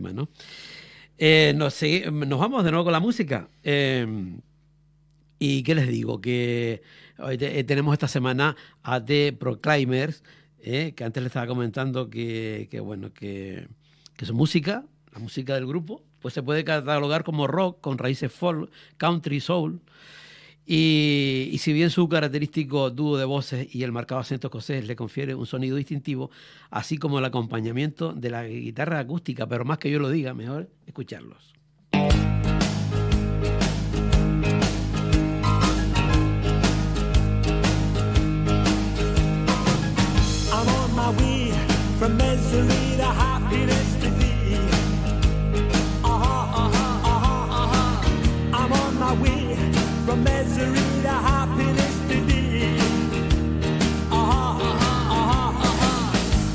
¿no? Nos vamos de nuevo con la música. ¿Y qué les digo? Que hoy tenemos esta semana a The Proclaimers, que antes les estaba comentando que su música, la música del grupo, pues se puede catalogar como rock con raíces folk, country, soul. Y si bien su característico dúo de voces y el marcado acento escocés le confiere un sonido distintivo, así como el acompañamiento de la guitarra acústica, pero más que yo lo diga, mejor escucharlos. I'm on my way from misery to happiness today. I'm on my way from misery to happiness today.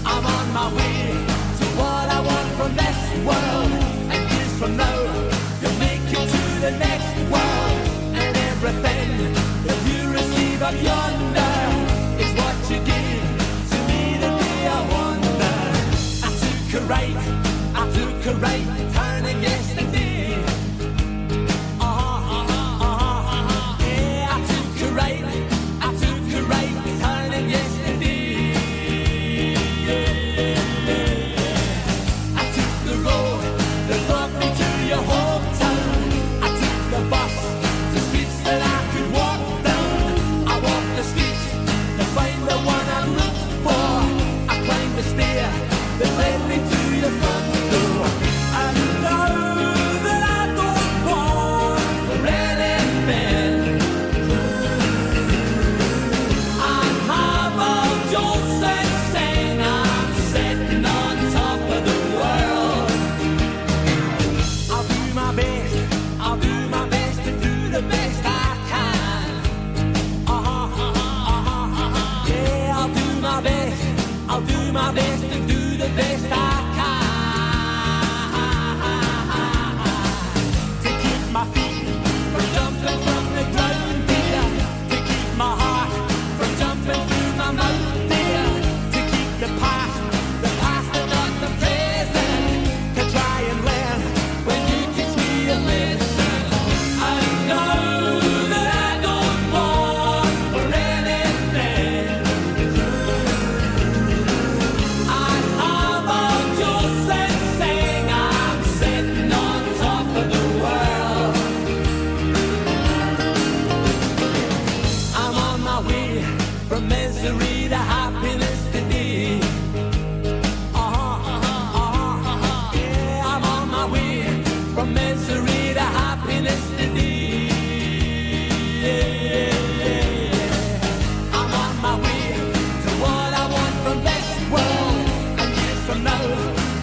I'm on my way to what I want from this world. And years from now, you'll make it to the next world. And everything that you receive up yonder is what you give to me the day I wonder. I took a right turning yesterday. I'll do my best to do the best I can. To keep my feet from jumping from the ground, dear. To keep my heart from jumping through my mouth, dear. To keep the past and not the present. To try and learn when you teach me a lesson. I know that I don't want for anything. From misery to happiness today. Yeah, I'm on my way from misery to happiness today. Yeah. I'm on my way to what I want from this world. And years from now,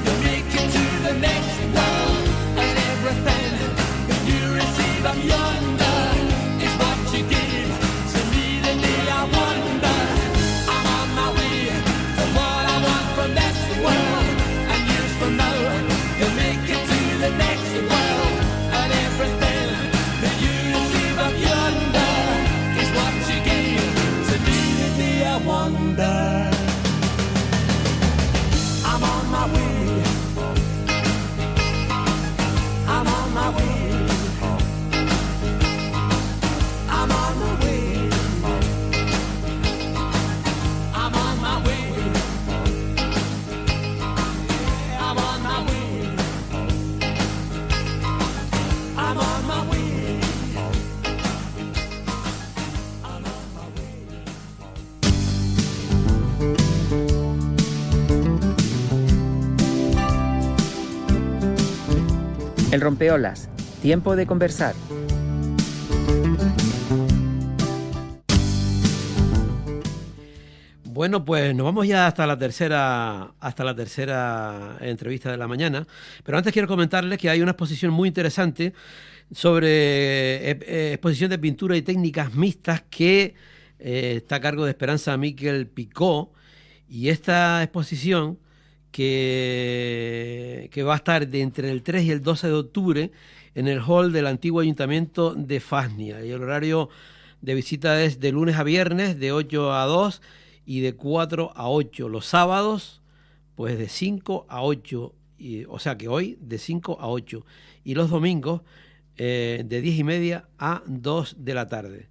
you'll make it to the next world. And everything that you receive up yonder is what you give to me the day I wonder. Wonder. I'm on my way. I'm on my way. I'm on my way. I'm on my way. I'm on my way. I'm on my way. El rompeolas, tiempo de conversar. Bueno, pues nos vamos ya hasta la tercera entrevista de la mañana. Pero antes quiero comentarles que hay una exposición muy interesante sobre exposición de pintura y técnicas mixtas que está a cargo de Esperanza Miquel Picó. Y esta exposición que va a estar entre el 3 y el 12 de octubre en el hall del antiguo ayuntamiento de Fasnia. Y el horario de visita es de lunes a viernes de 8 a 2 y de 4 a 8. Los sábados, pues de 5 a 8 o sea que hoy de 5 a 8 y los domingos de 10:30 a 2 de la tarde.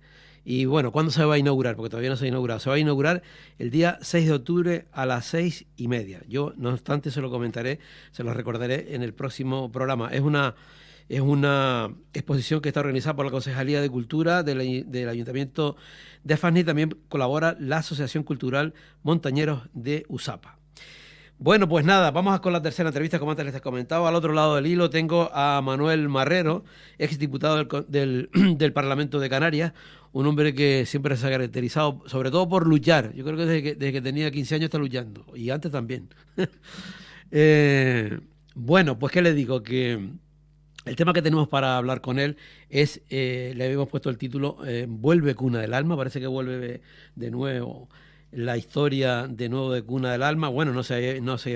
Y bueno, ¿cuándo se va a inaugurar? Porque todavía no se ha inaugurado. Se va a inaugurar el día 6 de octubre a las 6:30. Yo, no obstante, se lo comentaré, se lo recordaré en el próximo programa. Es una exposición que está organizada por la Concejalía de Cultura del Ayuntamiento de Fásni. También colabora la Asociación Cultural Montañeros de Usapa. Bueno, pues nada, vamos con la tercera entrevista, como antes les he comentado. Al otro lado del hilo tengo a Manuel Marrero, exdiputado del Parlamento de Canarias, un hombre que siempre se ha caracterizado, sobre todo por luchar. Yo creo que desde que tenía 15 años está luchando, y antes también. Bueno, pues qué le digo, que el tema que tenemos para hablar con él es, le habíamos puesto el título, Vuelve Cuna del Alma. Parece que vuelve de nuevo la historia de nuevo de Cuna del Alma. Bueno, no se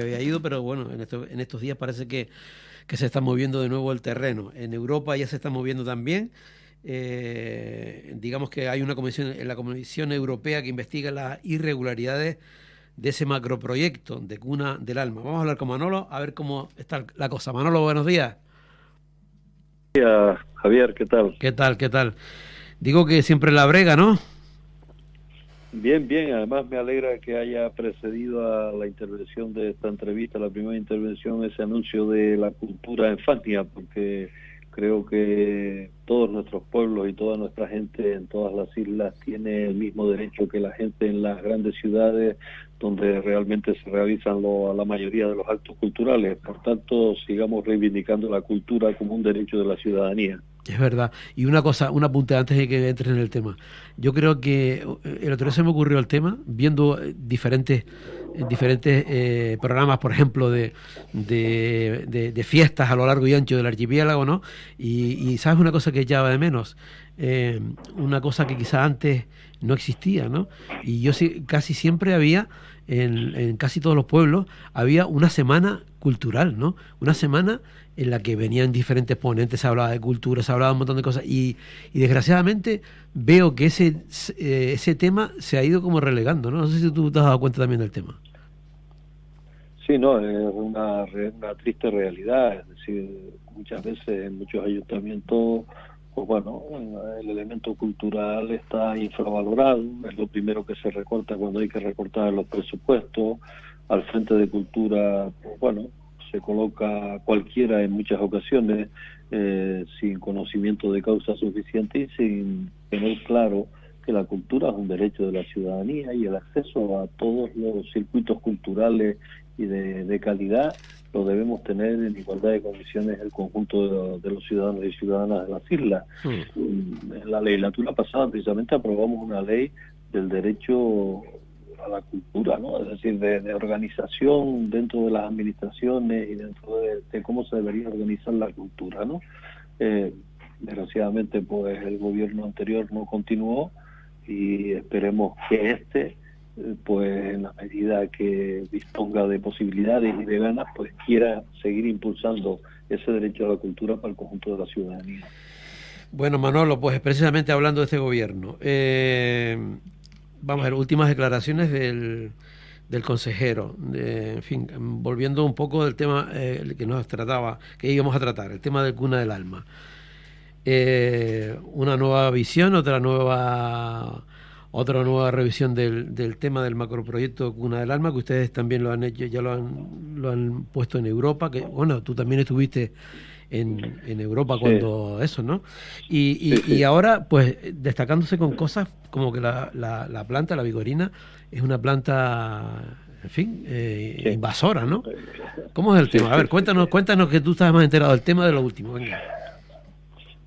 había ido, pero bueno, en estos días parece que se está moviendo de nuevo el terreno. En Europa ya se está moviendo también. Digamos que hay una comisión en la Comisión Europea que investiga las irregularidades de ese macroproyecto de Cuna del Alma. Vamos a hablar con Manolo a ver cómo está la cosa. Manolo, buenos días. Buenos días, Javier, ¿qué tal? ¿Qué tal? Digo que siempre la brega, ¿no? Bien, bien. Además me alegra que haya precedido a la intervención de esta entrevista, la primera intervención, ese anuncio de la cultura en Fásnia, porque creo que todos nuestros pueblos y toda nuestra gente en todas las islas tiene el mismo derecho que la gente en las grandes ciudades donde realmente se realizan la mayoría de los actos culturales. Por tanto, sigamos reivindicando la cultura como un derecho de la ciudadanía. Es verdad. Y una cosa, un apunte antes de que entres en el tema. Yo creo que el otro día se me ocurrió el tema, viendo diferentes programas, por ejemplo, de fiestas a lo largo y ancho del archipiélago, ¿no? Y ¿sabes una cosa que echaba de menos? Una cosa que quizá antes no existía, ¿no? Y yo casi siempre había, en casi todos los pueblos, había una semana cultural, ¿no? Una semana en la que venían diferentes ponentes, se hablaba de cultura, se hablaba de un montón de cosas, y desgraciadamente veo que ese tema se ha ido como relegando, ¿no? No sé si tú te has dado cuenta también del tema. Sí, no, es una triste realidad. Es decir, muchas veces en muchos ayuntamientos, pues bueno, el elemento cultural está infravalorado, es lo primero que se recorta cuando hay que recortar los presupuestos. Al frente de cultura, pues bueno, se coloca cualquiera en muchas ocasiones sin conocimiento de causa suficiente y sin tener claro que la cultura es un derecho de la ciudadanía y el acceso a todos los circuitos culturales y de calidad lo debemos tener en igualdad de condiciones el conjunto de los ciudadanos y ciudadanas de las islas. En la legislatura pasada precisamente aprobamos una ley del derecho a la cultura, ¿no? Es decir, de organización dentro de las administraciones y dentro de cómo se debería organizar la cultura, ¿no? Desgraciadamente, pues el gobierno anterior no continuó y esperemos que pues en la medida que disponga de posibilidades y de ganas, pues quiera seguir impulsando ese derecho a la cultura para el conjunto de la ciudadanía. Bueno, Manolo, pues precisamente hablando de este gobierno, vamos a ver, últimas declaraciones del consejero, en fin, volviendo un poco del tema que nos trataba, que íbamos a tratar, el tema del Cuna del Alma. Una nueva visión, otra nueva revisión del tema del macroproyecto Cuna del Alma, que ustedes también lo han hecho, ya lo han puesto en Europa, que bueno, tú también estuviste en Europa cuando eso, ¿no? Y ahora, pues, destacándose con cosas como que la planta, la vigorina, es una planta, en fin, invasora, ¿no? ¿Cómo es el tema? A ver, cuéntanos que tú estás más enterado del tema de lo último, venga.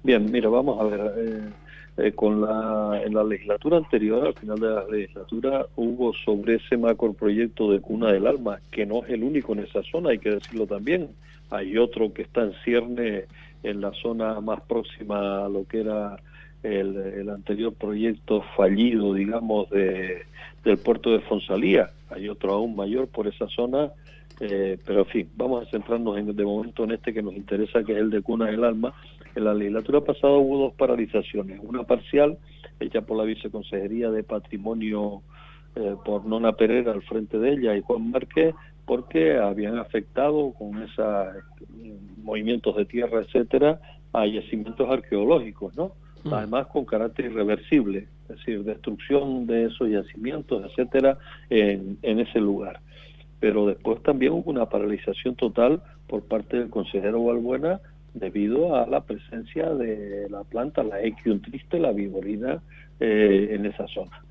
Bien, mira, vamos a ver, en la legislatura anterior, al final de la legislatura, hubo sobre ese macroproyecto de Cuna del Alma, que no es el único en esa zona, hay que decirlo también. Hay otro que está en cierne en la zona más próxima a lo que era el anterior proyecto fallido, digamos, del puerto de Fonsalía. Hay otro aún mayor por esa zona, pero en fin, vamos a centrarnos de momento en este que nos interesa, que es el de Cuna del Alma. En la legislatura pasada hubo dos paralizaciones, una parcial hecha por la Viceconsejería de Patrimonio por Nona Pereira al frente de ella y Juan Márquez, porque habían afectado con esos movimientos de tierra, etcétera, a yacimientos arqueológicos, ¿no? Además con carácter irreversible, es decir, destrucción de esos yacimientos, etcétera, en ese lugar. Pero después también hubo una paralización total por parte del consejero Balbuena debido a la presencia de la planta, la Equium triste, la viborina, en esa zona.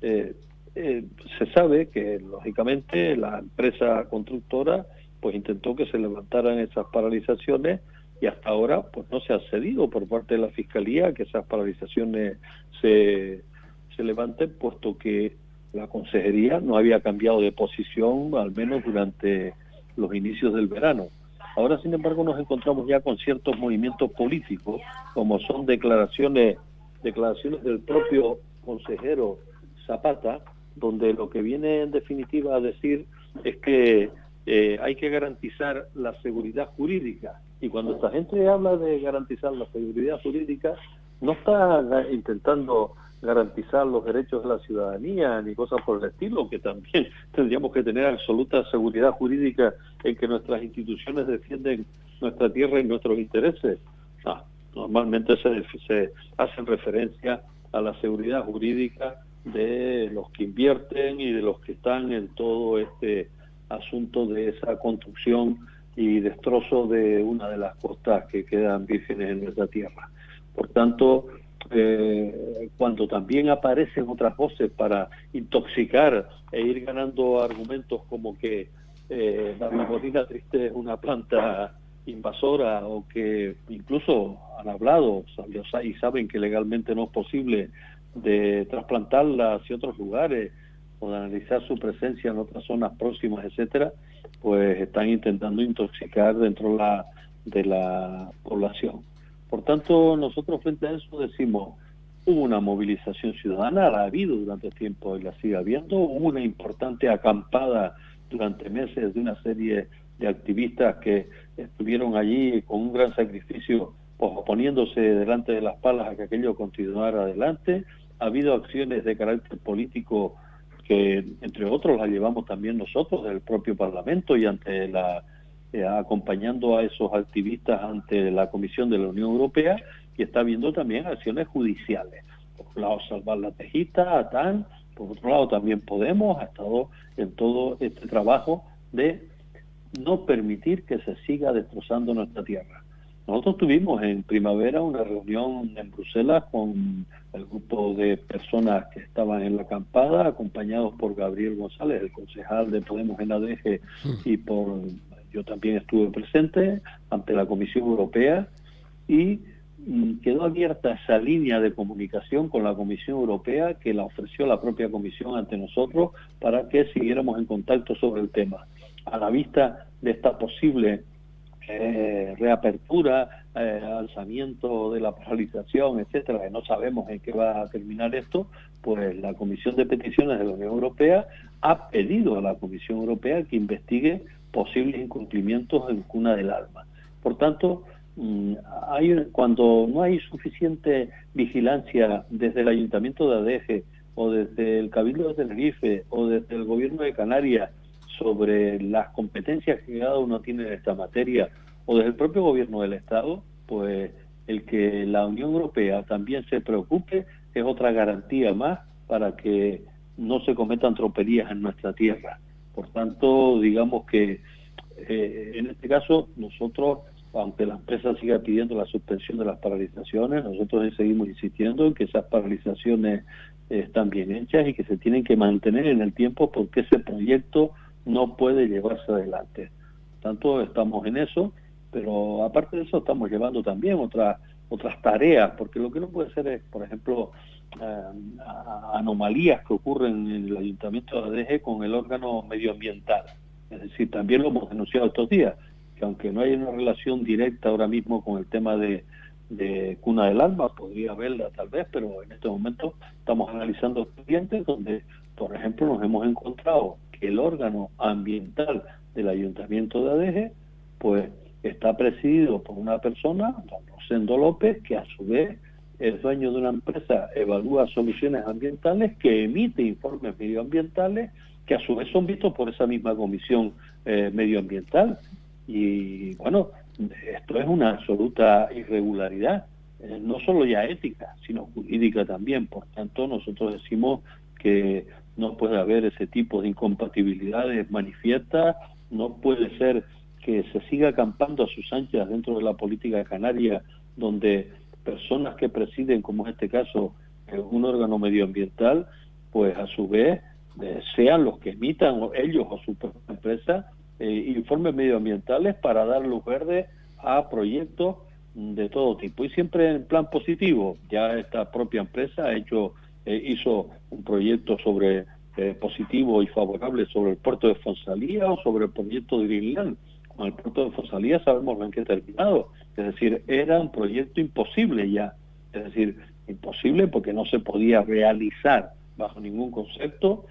Se sabe que, lógicamente, la empresa constructora pues intentó que se levantaran esas paralizaciones y hasta ahora pues no se ha cedido por parte de la Fiscalía que esas paralizaciones se levanten, puesto que la consejería no había cambiado de posición, al menos durante los inicios del verano. Ahora, sin embargo, nos encontramos ya con ciertos movimientos políticos, como son declaraciones del propio consejero Zapata, donde lo que viene en definitiva a decir es que hay que garantizar la seguridad jurídica. Y cuando esta gente habla de garantizar la seguridad jurídica, no está intentando garantizar los derechos de la ciudadanía ni cosas por el estilo, que también tendríamos que tener absoluta seguridad jurídica en que nuestras instituciones defienden nuestra tierra y nuestros intereses. Normalmente se hacen referencia a la seguridad jurídica de los que invierten y de los que están en todo este asunto de esa construcción y destrozo de una de las costas que quedan vírgenes en nuestra tierra. Por tanto, cuando también aparecen otras voces para intoxicar e ir ganando argumentos como que la viborina triste es una planta invasora, o que incluso han hablado y saben que legalmente no es posible de trasplantarla hacia otros lugares o de analizar su presencia en otras zonas próximas, etcétera, pues están intentando intoxicar dentro de la población. Por tanto, nosotros frente a eso decimos, hubo una movilización ciudadana, la ha habido durante tiempo y la sigue habiendo, hubo una importante acampada durante meses de una serie de activistas que estuvieron allí con un gran sacrificio, pues oponiéndose delante de las palas a que aquello continuara adelante. Ha habido acciones de carácter político que, entre otros, las llevamos también nosotros del propio Parlamento y ante acompañando a esos activistas ante la Comisión de la Unión Europea, y está habiendo también acciones judiciales. Por un lado, Salvar la Tejita, ATAN, por otro lado también Podemos ha estado en todo este trabajo de no permitir que se siga destrozando nuestra tierra. Nosotros tuvimos en primavera una reunión en Bruselas con el grupo de personas que estaban en la acampada, acompañados por Gabriel González, el concejal de Podemos en ADG, y yo también estuve presente ante la Comisión Europea, y quedó abierta esa línea de comunicación con la Comisión Europea que la ofreció la propia Comisión ante nosotros para que siguiéramos en contacto sobre el tema. A la vista de esta posible reapertura, alzamiento de la paralización, etcétera, que no sabemos en qué va a terminar esto, pues la Comisión de Peticiones de la Unión Europea ha pedido a la Comisión Europea que investigue posibles incumplimientos en Cuna del Alma. Por tanto, cuando no hay suficiente vigilancia desde el Ayuntamiento de Adeje o desde el Cabildo de Tenerife o desde el Gobierno de Canarias sobre las competencias que cada uno tiene en esta materia, o desde el propio Gobierno del Estado, pues el que la Unión Europea también se preocupe es otra garantía más para que no se cometan tropelías en nuestra tierra. Por tanto, digamos que en este caso nosotros, aunque la empresa siga pidiendo la suspensión de las paralizaciones, nosotros seguimos insistiendo en que esas paralizaciones están bien hechas y que se tienen que mantener en el tiempo, porque ese proyecto no puede llevarse adelante. Por tanto, estamos en eso, pero aparte de eso estamos llevando también otras tareas, porque lo que no puede ser es, por ejemplo, anomalías que ocurren en el Ayuntamiento de ADG con el órgano medioambiental. Es decir, también lo hemos denunciado estos días, que aunque no hay una relación directa ahora mismo con el tema de Cuna del Alma, podría haberla tal vez, pero en este momento estamos analizando expedientes donde, por ejemplo, nos hemos encontrado que el órgano ambiental del Ayuntamiento de Adeje pues está presidido por una persona, don Rosendo López, que a su vez es dueño de una empresa, evalúa soluciones ambientales, que emite informes medioambientales que a su vez son vistos por esa misma comisión medioambiental. Y bueno, esto es una absoluta irregularidad, no solo ya ética, sino jurídica también. Por tanto, nosotros decimos que no puede haber ese tipo de incompatibilidades manifiestas, no puede ser que se siga acampando a sus anchas dentro de la política canaria, donde personas que presiden, como en este caso, un órgano medioambiental, pues a su vez sean los que emitan, ellos o su propia empresa, informes medioambientales para dar luz verde a proyectos de todo tipo, y siempre en plan positivo. Ya esta propia empresa hizo un proyecto sobre positivo y favorable sobre el puerto de Fonsalía o sobre el proyecto de Greenland. Con el puerto de Fonsalía sabemos en qué ha terminado, es decir, era un proyecto imposible ya, es decir, imposible porque no se podía realizar bajo ningún concepto,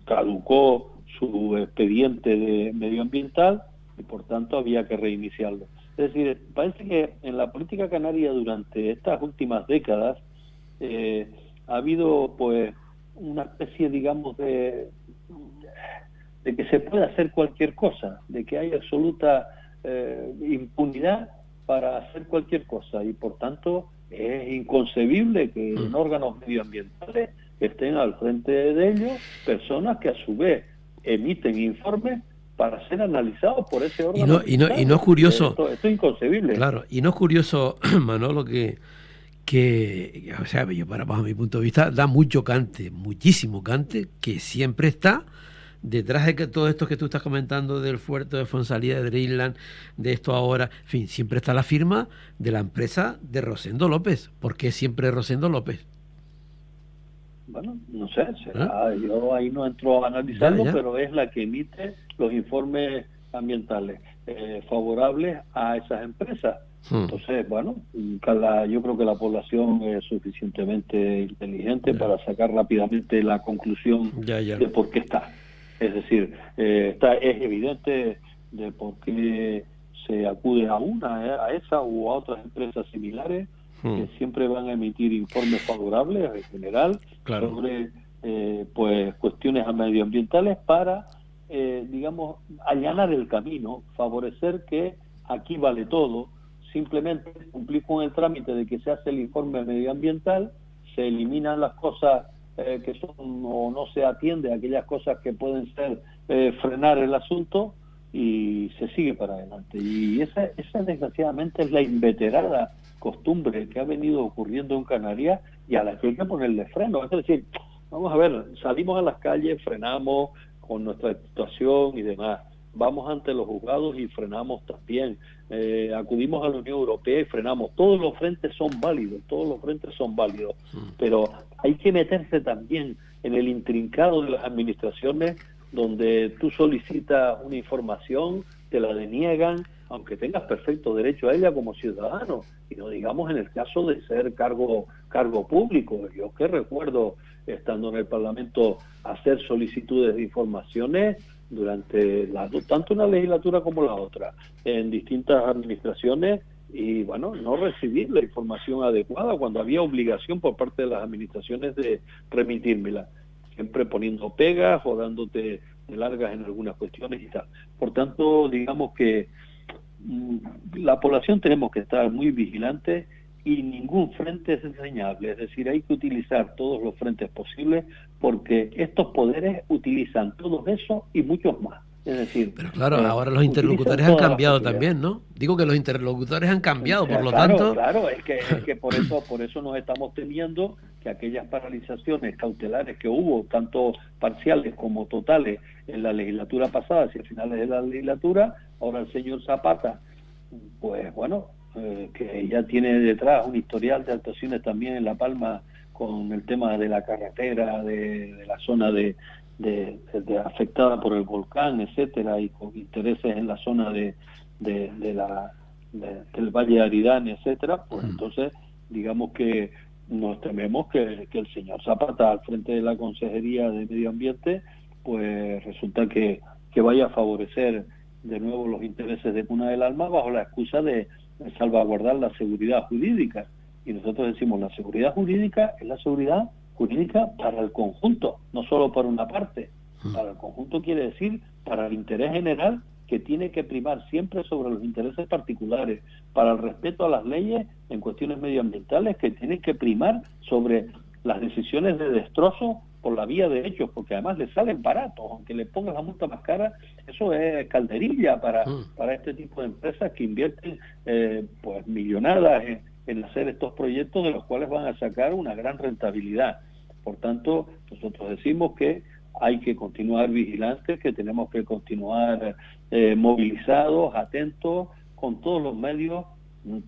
caducó su expediente medioambiental y por tanto había que reiniciarlo. Es decir, parece que en la política canaria durante estas últimas décadas ha habido pues una especie, digamos, de que se puede hacer cualquier cosa, de que hay absoluta impunidad para hacer cualquier cosa, y por tanto es inconcebible que en órganos medioambientales estén al frente de ellos personas que a su vez emiten informes para ser analizados por ese órgano. Y no es curioso. Esto es inconcebible. Claro, y no es curioso, Manolo, que o sea, yo bajo mi punto de vista da mucho cante, muchísimo cante, que siempre está detrás de que todo esto que tú estás comentando del puerto de Fonsalía, de Greenland, de esto ahora, en fin, siempre está la firma de la empresa de Rosendo López. ¿Por qué siempre Rosendo López? Bueno, no sé, será, yo ahí no entro a analizarlo, pero es la que emite los informes ambientales favorables a esas empresas. Entonces, bueno, yo creo que la población es suficientemente inteligente para sacar rápidamente la conclusión de por qué está. Es decir, es evidente de por qué se acude a esa u a otras empresas similares que siempre van a emitir informes favorables en general sobre pues cuestiones medioambientales para, digamos, allanar el camino, favorecer que aquí vale todo. Simplemente cumplir con el trámite de que se hace el informe medioambiental, se eliminan las cosas que son o no se atiende a aquellas cosas que pueden ser frenar el asunto, y se sigue para adelante. Y esa desgraciadamente es la inveterada costumbre que ha venido ocurriendo en Canarias y a la que hay que ponerle freno. Es decir, vamos a ver, salimos a las calles, frenamos con nuestra situación y demás. Vamos ante los juzgados y frenamos también. Acudimos a la Unión Europea y frenamos. Todos los frentes son válidos, pero hay que meterse también en el intrincado de las administraciones, donde tú solicitas una información, te la deniegan, aunque tengas perfecto derecho a ella como ciudadano, y no digamos en el caso de ser cargo público. Yo que recuerdo, estando en el Parlamento, hacer solicitudes de informaciones durante tanto una legislatura como la otra, en distintas administraciones, y bueno, no recibir la información adecuada cuando había obligación por parte de las administraciones de remitírmela, siempre poniendo pegas o dándote de largas en algunas cuestiones y tal. Por tanto, digamos que la población tenemos que estar muy vigilantes, y ningún frente es enseñable, es decir, hay que utilizar todos los frentes posibles, porque estos poderes utilizan todo eso y muchos más. Es decir, pero claro, ahora los interlocutores han cambiado también, ¿no? Digo que los interlocutores han cambiado, por lo tanto... Claro, es que por eso nos estamos temiendo que aquellas paralizaciones cautelares que hubo, tanto parciales como totales, en la legislatura pasada, hacia finales de la legislatura, ahora el señor Zapata, pues bueno, que ya tiene detrás un historial de actuaciones también en La Palma con el tema de la carretera, de la zona de afectada por el volcán, etcétera, y con intereses en la zona del Valle de Aridane, etcétera, pues entonces digamos que nos tememos que el señor Zapata al frente de la Consejería de Medio Ambiente pues resulta que vaya a favorecer de nuevo los intereses de Cuna del Alma bajo la excusa de salvaguardar la seguridad jurídica. Y nosotros decimos, la seguridad jurídica es la seguridad jurídica para el conjunto, no solo para una parte. Para el conjunto quiere decir para el interés general, que tiene que primar siempre sobre los intereses particulares, para el respeto a las leyes en cuestiones medioambientales, que tienen que primar sobre las decisiones de destrozo por la vía de hechos, porque además le salen baratos, aunque le pongan la multa más cara, eso es calderilla para este tipo de empresas que invierten pues millonadas en hacer estos proyectos de los cuales van a sacar una gran rentabilidad. Por tanto, nosotros decimos que hay que continuar vigilantes, que tenemos que continuar movilizados, atentos, con todos los medios,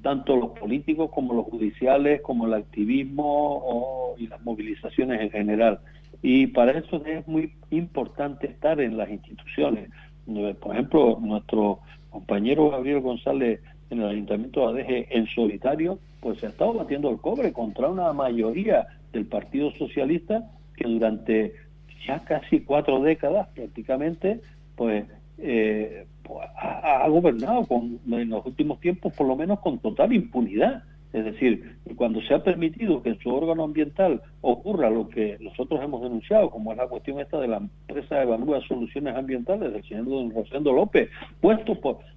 tanto los políticos como los judiciales, como el activismo y las movilizaciones en general. Y para eso es muy importante estar en las instituciones. Por ejemplo, nuestro compañero Gabriel González en el Ayuntamiento de Adeje, en solitario, pues se ha estado batiendo el cobre contra una mayoría del Partido Socialista que durante ya casi 4 décadas prácticamente pues ha gobernado en los últimos tiempos por lo menos con total impunidad. Es decir, cuando se ha permitido que en su órgano ambiental ocurra lo que nosotros hemos denunciado, como es la cuestión esta de la empresa Evalúa Soluciones Ambientales del señor don Rosendo López,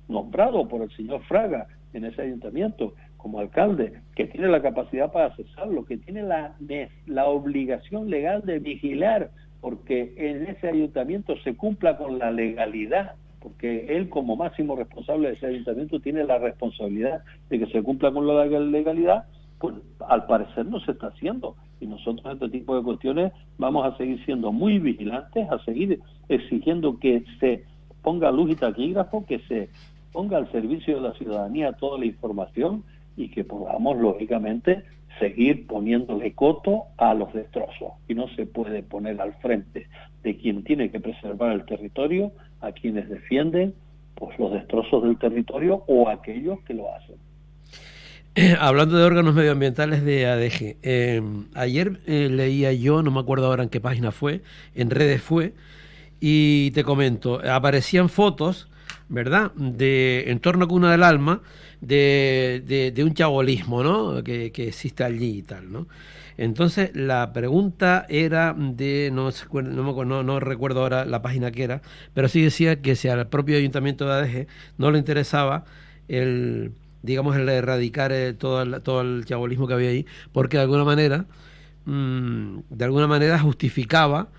nombrado por el señor Fraga en ese ayuntamiento como alcalde, que tiene la capacidad para cesarlo, que tiene la obligación legal de vigilar porque en ese ayuntamiento se cumpla con la legalidad, porque él como máximo responsable de ese ayuntamiento tiene la responsabilidad de que se cumpla con la legalidad, pues al parecer no se está haciendo. Y nosotros en este tipo de cuestiones vamos a seguir siendo muy vigilantes, a seguir exigiendo que se ponga luz y taquígrafo, que se ponga al servicio de la ciudadanía toda la información y que podamos, lógicamente, seguir poniéndole coto a los destrozos. Y no se puede poner al frente de quien tiene que preservar el territorio a quienes defienden pues los destrozos del territorio o a aquellos que lo hacen. Hablando de órganos medioambientales de Adeje, ayer leía yo, no me acuerdo ahora en qué página fue, en redes fue, y te comento, aparecían fotos, ¿verdad?, de en torno a Cuna del Alma, de un chabolismo, ¿no?, que existe allí y tal, ¿no? Entonces la pregunta era no recuerdo ahora la página que era, pero sí decía que si al propio Ayuntamiento de Adeje no le interesaba el erradicar todo el chabolismo que había ahí, porque de alguna manera justificaba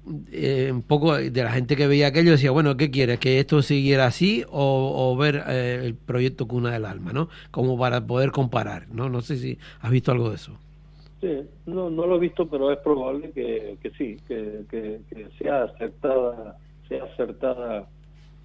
un poco de la gente que veía aquello, decía, bueno, ¿qué quieres? ¿Que esto siguiera así o ver el proyecto Cuna del Alma, ¿no? Como para poder comparar, ¿no? No sé si has visto algo de eso. Sí, no lo he visto, pero es probable que sí, que sea acertada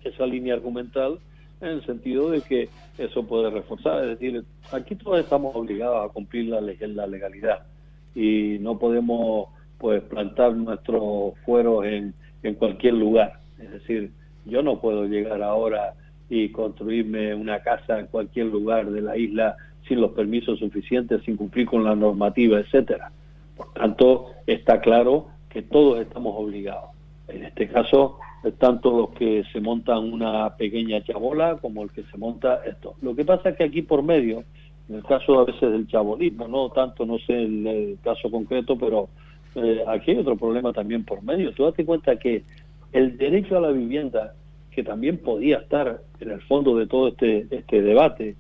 esa línea argumental, en el sentido de que eso puede reforzar. Es decir, aquí todos estamos obligados a cumplir la legalidad y no podemos pues plantar nuestros fueros en cualquier lugar. Es decir, yo no puedo llegar ahora y construirme una casa en cualquier lugar de la isla sin los permisos suficientes, sin cumplir con la normativa, etcétera. Por tanto, está claro que todos estamos obligados. En este caso, tanto los que se montan una pequeña chabola como el que se monta esto. Lo que pasa es que aquí por medio, en el caso a veces del chabolismo, no tanto, no sé el caso concreto, pero aquí hay otro problema también por medio. Tú date cuenta que el derecho a la vivienda, que también podía estar en el fondo de todo este debate,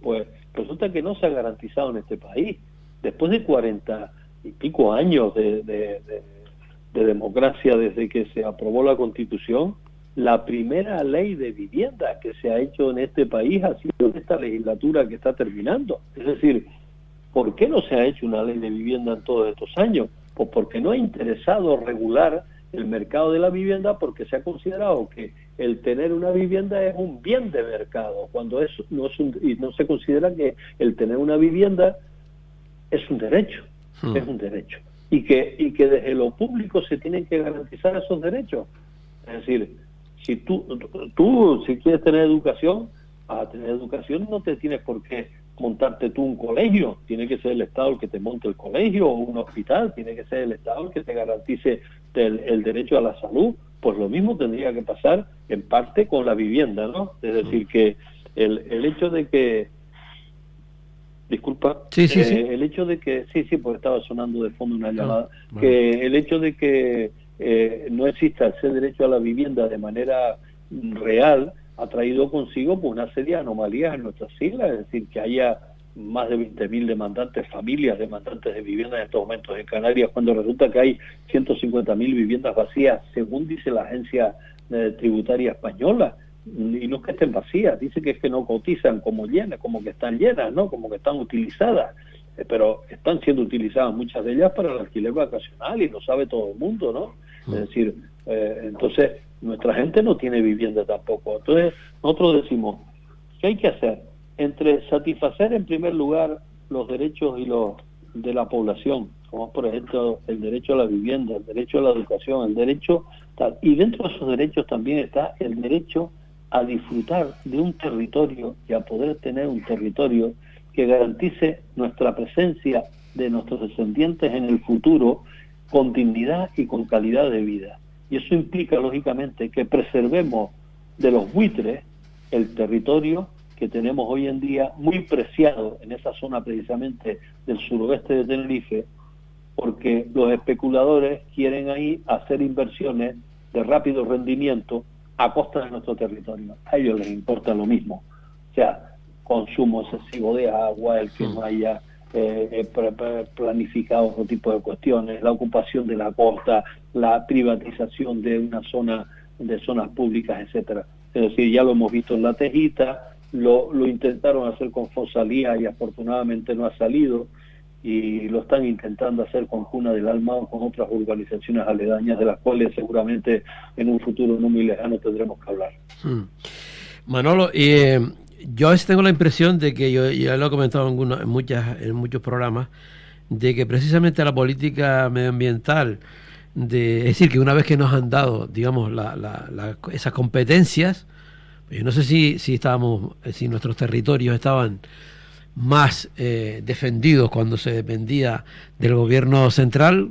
pues resulta que no se ha garantizado en este país. Después de 40 y pico años de democracia, desde que se aprobó la Constitución, la primera ley de vivienda que se ha hecho en este país ha sido en esta legislatura que está terminando. Es decir, ¿por qué no se ha hecho una ley de vivienda en todos estos años? Pues porque no ha interesado regular el mercado de la vivienda, porque se ha considerado que el tener una vivienda es un bien de mercado, cuando eso no se considera que el tener una vivienda es un derecho, es un derecho. Y que desde lo público se tienen que garantizar esos derechos. Es decir, si tú si quieres tener educación, a tener educación no te tienes por qué montarte tú un colegio, tiene que ser el Estado el que te monte el colegio, o un hospital, tiene que ser el Estado el que te garantice el derecho a la salud. Pues lo mismo tendría que pasar en parte con la vivienda, ¿no? Es decir, que el hecho de que disculpa, el hecho de que, porque estaba sonando de fondo una llamada, que el hecho de que no exista ese derecho a la vivienda de manera real, ha traído consigo pues, una serie de anomalías en nuestras islas, es decir, que haya más de 20.000 demandantes, familias demandantes de vivienda en estos momentos en Canarias, cuando resulta que hay 150.000 viviendas vacías, según dice la agencia tributaria española, y no es que estén vacías, dice que es que no cotizan como llenas, como que están llenas, ¿no? Como que están utilizadas, pero están siendo utilizadas muchas de ellas para el alquiler vacacional y lo sabe todo el mundo, ¿no? Es decir, entonces nuestra gente no tiene vivienda tampoco. Entonces nosotros decimos, ¿qué hay que hacer? Entre satisfacer en primer lugar los derechos y los de la población, como por ejemplo el derecho a la vivienda, el derecho a la educación, el derecho tal, y dentro de esos derechos también está el derecho a disfrutar de un territorio y a poder tener un territorio que garantice nuestra presencia de nuestros descendientes en el futuro con dignidad y con calidad de vida. Y eso implica lógicamente que preservemos de los buitres el territorio que tenemos hoy en día muy preciado en esa zona precisamente del suroeste de Tenerife, porque los especuladores quieren ahí hacer inversiones de rápido rendimiento a costa de nuestro territorio. A ellos les importa lo mismo, o sea, consumo excesivo de agua, el que no haya planificado otro tipo de cuestiones, la ocupación de la costa, la privatización de una zona, de zonas públicas, etcétera. Es decir, ya lo hemos visto en La Tejita, lo intentaron hacer con Fosalía y afortunadamente no ha salido, y lo están intentando hacer con Cuna del Alma o con otras urbanizaciones aledañas de las cuales seguramente en un futuro no muy lejano tendremos que hablar. Manolo, yo a veces tengo la impresión de que, yo ya lo he comentado en muchos programas, de que precisamente la política medioambiental, es decir, que una vez que nos han dado, digamos, esas competencias, yo no sé si nuestros territorios estaban más defendidos cuando se dependía del gobierno central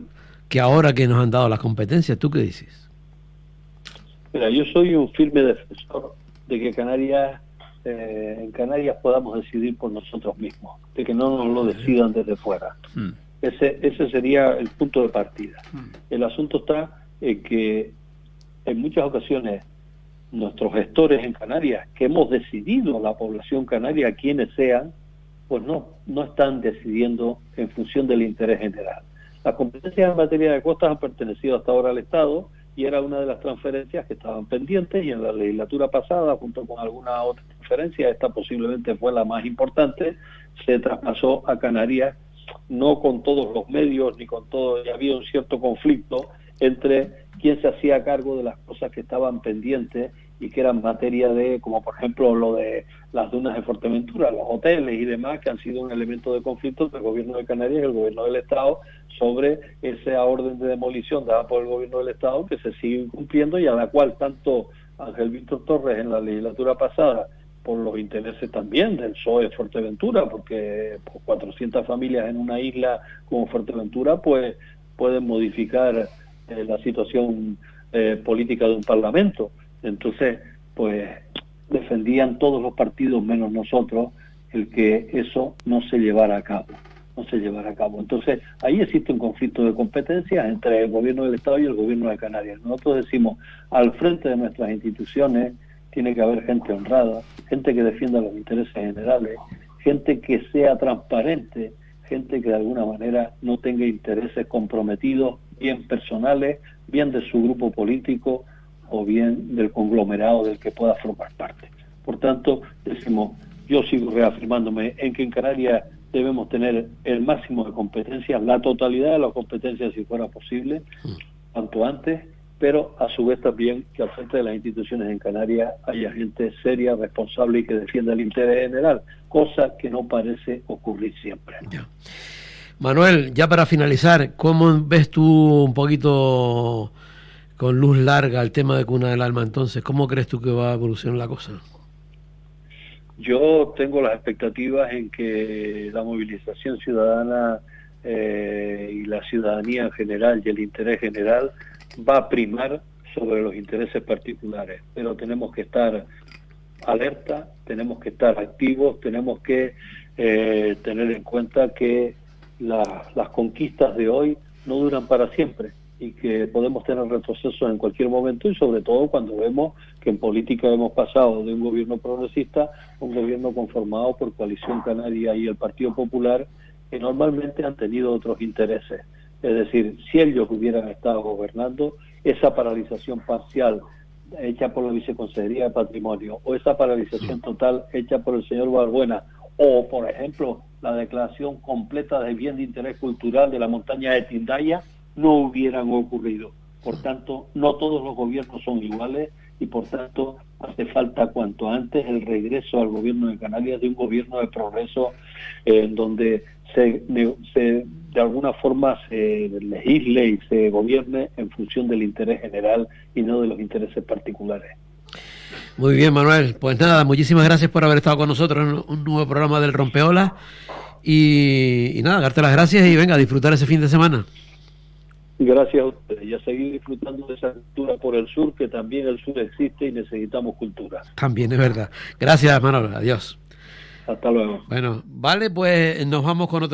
que ahora que nos han dado las competencias. ¿Tú qué dices? Mira, yo soy un firme defensor de que en Canarias podamos decidir por nosotros mismos, de que no nos lo decidan desde fuera. Ese sería el punto de partida. El asunto está en que en muchas ocasiones nuestros gestores en Canarias, que hemos decidido la población canaria quienes sean, pues no están decidiendo en función del interés general. Las competencias en materia de costas han pertenecido hasta ahora al Estado y era una de las transferencias que estaban pendientes, y en la legislatura pasada, junto con alguna otra transferencia, esta posiblemente fue la más importante, se traspasó a Canarias, no con todos los medios ni con todo, y había un cierto conflicto entre quién se hacía cargo de las cosas que estaban pendientes y que eran materia de, como por ejemplo lo de las dunas de Fuerteventura, los hoteles y demás, que han sido un elemento de conflicto entre el gobierno de Canarias y el gobierno del Estado sobre esa orden de demolición dada por el gobierno del Estado que se sigue incumpliendo y a la cual tanto Ángel Víctor Torres en la legislatura pasada, por los intereses también del PSOE de Fuerteventura, porque 400 familias en una isla como Fuerteventura pues pueden modificar la situación política de un parlamento. Entonces, pues defendían todos los partidos menos nosotros el que eso no se llevara a cabo. Entonces, ahí existe un conflicto de competencias entre el gobierno del Estado y el gobierno de Canarias. Nosotros decimos, al frente de nuestras instituciones tiene que haber gente honrada, gente que defienda los intereses generales, gente que sea transparente, gente que de alguna manera no tenga intereses comprometidos, bien personales, bien de su grupo político o bien del conglomerado del que pueda formar parte. Por tanto, decimos, yo sigo reafirmándome en que en Canarias debemos tener el máximo de competencias, la totalidad de las competencias si fuera posible, cuanto antes, pero a su vez también que al frente de las instituciones en Canarias haya gente seria, responsable y que defienda el interés general, cosa que no parece ocurrir siempre. Ya. Manuel, ya para finalizar, ¿cómo ves tú un poquito con luz larga el tema de Cuna del Alma entonces? ¿Cómo crees tú que va a evolucionar la cosa? Yo tengo las expectativas en que la movilización ciudadana y la ciudadanía en general y el interés general va a primar sobre los intereses particulares, pero tenemos que estar alerta, tenemos que estar activos, tenemos que tener en cuenta que las conquistas de hoy no duran para siempre, y que podemos tener retrocesos en cualquier momento, y sobre todo cuando vemos que en política hemos pasado de un gobierno progresista a un gobierno conformado por Coalición Canaria y el Partido Popular, que normalmente han tenido otros intereses. Es decir, si ellos hubieran estado gobernando, esa paralización parcial hecha por la Viceconsejería de Patrimonio, o esa paralización total hecha por el señor Balbuena, o por ejemplo la declaración completa de bien de interés cultural de la montaña de Tindaya, no hubieran ocurrido. Por tanto, no todos los gobiernos son iguales, y por tanto hace falta cuanto antes el regreso al gobierno de Canarias de un gobierno de progreso, en donde de alguna forma se legisle y se gobierne en función del interés general y no de los intereses particulares. Muy bien, Manuel. Pues nada, muchísimas gracias por haber estado con nosotros en un nuevo programa del Rompeolas. Y nada, darte las gracias y venga a disfrutar ese fin de semana. Gracias a ustedes, y a seguir disfrutando de esa cultura por el sur, que también el sur existe y necesitamos cultura. También es verdad. Gracias, Manuel. Adiós. Hasta luego. Bueno, vale, pues nos vamos con otro